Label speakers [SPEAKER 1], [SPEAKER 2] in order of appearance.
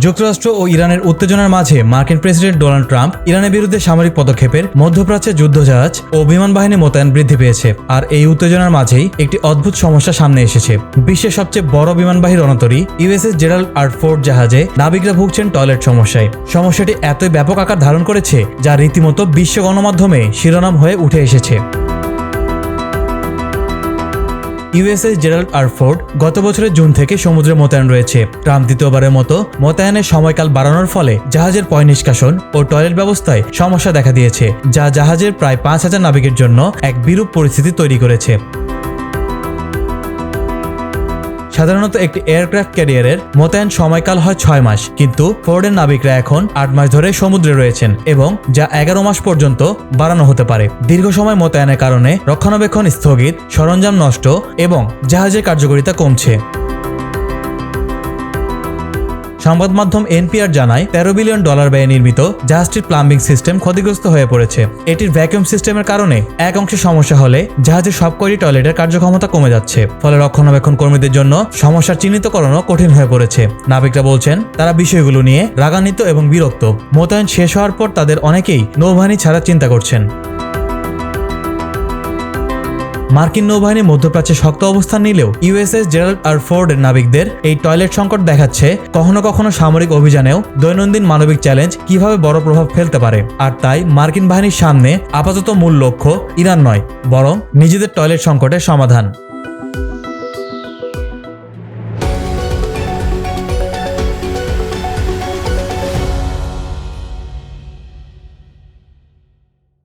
[SPEAKER 1] যুক্তরাষ্ট্র ও ইরানের উত্তেজনার মাঝে মার্কিন প্রেসিডেন্ট ডোনাল্ড ট্রাম্প ইরানের বিরুদ্ধে সামরিক পদক্ষেপের মধ্যপ্রাচ্যে যুদ্ধজাহাজ ও বিমান বাহিনী মোতায়েন বৃদ্ধি পেয়েছে। আর এই উত্তেজনার মাঝেই একটি অদ্ভুত সমস্যা সামনে এসেছে। বিশ্বের সবচেয়ে বড় বিমানবাহী রণতরী ইউএসএস জেরাল্ড আর ফোর্ড জাহাজে নাবিকরা ভুগছেন টয়লেট সমস্যায়। সমস্যাটি এতই ব্যাপক আকার ধারণ করেছে যা রীতিমতো বিশ্ব গণমাধ্যমে শিরোনাম হয়ে উঠে এসেছে। ইউএসএস জেরাল্ড আর ফোর্ড গত বছরের জুন থেকে সমুদ্রে মোতায়েন রয়েছে। ট্রাম্প দ্বিতীয়বারের মতো মোতায়েনের সময়কাল বাড়ানোর ফলে জাহাজের পয় নিষ্কাশন ও টয়লেট ব্যবস্থায় সমস্যা দেখা দিয়েছে, যা জাহাজের প্রায় ৫,০০০ নাবিকের জন্য এক বিরূপ পরিস্থিতি তৈরি করেছে। সাধারণত একটি এয়ারক্রাফট ক্যারিয়ারের মোতায়েন সময়কাল হয় ৬ মাস, কিন্তু ফোর্ডের নাবিকরা এখন ৮ মাস ধরে সমুদ্রে রয়েছেন এবং যা ১১ মাস পর্যন্ত বাড়ানো হতে পারে। দীর্ঘ সময় মোতায়েনের কারণে রক্ষণাবেক্ষণ স্থগিত, সরঞ্জাম নষ্ট এবং জাহাজের কার্যকারিতা কমছে। সংবাদ মাধ্যম এনপিআর জানায় $১৩ বিলিয়ন ব্যয়ে নির্মিত জাহাজটির প্লাম্বিং সিস্টেম ক্ষতিগ্রস্ত হয়ে পড়েছে। এটির ভ্যাকুয়াম সিস্টেমের কারণে এক অংশে সমস্যা হলে জাহাজের সবকটি টয়লেটের কার্যক্ষমতা কমে যাচ্ছে, ফলে রক্ষণাবেক্ষণ কর্মীদের জন্য সমস্যার চিহ্নিতকরণও কঠিন হয়ে পড়েছে। নাবিকরা বলছেন তারা বিষয়গুলো নিয়ে রাগান্বিত এবং বিরক্ত। মোতায়েন শেষ হওয়ার পর তাদের অনেকেই নৌবাহিনী ছাড়ার চিন্তা করছেন। মার্কিন নৌবাহিনী মধ্যপ্রাচ্যে শক্ত অবস্থান নিলেও ইউএসএস জেরাল্ড আর ফোর্ডের নাবিকদের এই টয়লেট সংকট দেখাচ্ছে কখনো কখনো সামরিক অভিযানেও দৈনন্দিন মানবিক চ্যালেঞ্জ কিভাবে বড় প্রভাব ফেলতে পারে। আর তাই মার্কিন বাহিনীর সামনে আপাতত মূল লক্ষ্য ইরান নয়, বরং নিজেদের টয়লেট সংকটের সমাধান।